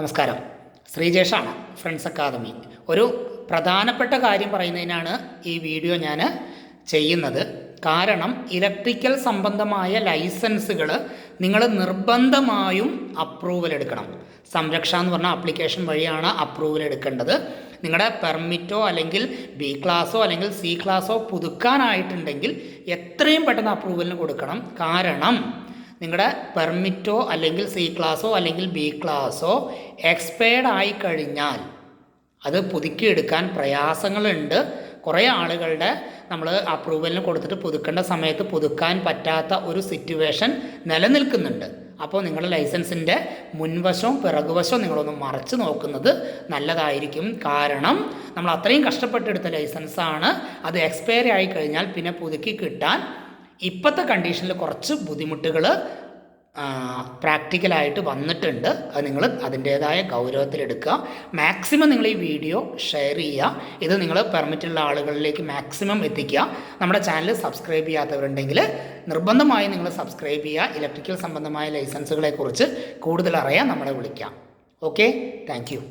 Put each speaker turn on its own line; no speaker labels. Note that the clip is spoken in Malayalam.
നമസ്കാരം, ശ്രീജേഷാണ്, ഫ്രണ്ട്സ് അക്കാദമി. ഒരു പ്രധാനപ്പെട്ട കാര്യം പറയുന്നതിനാണ് ഈ വീഡിയോ ഞാൻ ചെയ്യുന്നത്. കാരണം ഇലക്ട്രിക്കൽ സംബന്ധമായ ലൈസൻസുകൾ നിങ്ങൾ നിർബന്ധമായും അപ്രൂവൽ എടുക്കണം. സംരക്ഷ എന്ന് പറഞ്ഞ ആപ്ലിക്കേഷൻ വഴിയാണ് അപ്രൂവൽ എടുക്കേണ്ടത്. നിങ്ങളുടെ പെർമിറ്റോ അല്ലെങ്കിൽ ബി ക്ലാസ്സോ അല്ലെങ്കിൽ സി ക്ലാസ്സോ പുതുക്കാനായിട്ടുണ്ടെങ്കിൽ എത്രയും പെട്ടെന്ന് അപ്രൂവലിന് കൊടുക്കണം. കാരണം നിങ്ങളുടെ പെർമിറ്റോ അല്ലെങ്കിൽ സി ക്ലാസ്സോ അല്ലെങ്കിൽ ബി ക്ലാസ്സോ എക്സ്പയർഡ് ആയി കഴിഞ്ഞാൽ അത് പുതുക്കിയെടുക്കാൻ പ്രയാസങ്ങളുണ്ട്. കുറേ ആളുകളുടെ നമ്മൾ അപ്രൂവലിന് കൊടുത്തിട്ട് പുതുക്കേണ്ട സമയത്ത് പുതുക്കാൻ പറ്റാത്ത ഒരു സിറ്റുവേഷൻ നിലനിൽക്കുന്നുണ്ട്. അപ്പോൾ നിങ്ങളുടെ ലൈസൻസിൻ്റെ മുൻവശവും പിറകുവശവും നിങ്ങളൊന്ന് മറച്ച് നോക്കുന്നത് നല്ലതായിരിക്കും. കാരണം നമ്മൾ അത്രയും കഷ്ടപ്പെട്ടെടുത്ത ലൈസൻസാണ്. അത് എക്സ്പയറി ആയി കഴിഞ്ഞാൽ പിന്നെ പുതുക്കി കിട്ടാൻ ഇപ്പോഴത്തെ കണ്ടീഷനിൽ കുറച്ച് ബുദ്ധിമുട്ടുകൾ പ്രാക്ടിക്കലായിട്ട് വന്നിട്ടുണ്ട്. അത് നിങ്ങൾ അതിൻ്റേതായ ഗൗരവത്തിലെടുക്കുക. മാക്സിമം നിങ്ങൾ ഈ വീഡിയോ ഷെയർ ചെയ്യുക. ഇത് നിങ്ങൾ പെർമിറ്റുള്ള ആളുകളിലേക്ക് മാക്സിമം എത്തിക്കുക. നമ്മുടെ ചാനൽ സബ്സ്ക്രൈബ് ചെയ്യാത്തവരുണ്ടെങ്കിൽ നിർബന്ധമായും നിങ്ങൾ സബ്സ്ക്രൈബ് ചെയ്യുക. ഇലക്ട്രിക്കൽ സംബന്ധമായ ലൈസൻസുകളെക്കുറിച്ച് കൂടുതൽ അറിയാൻ നമ്മളെ വിളിക്കാം. Okay, thank you.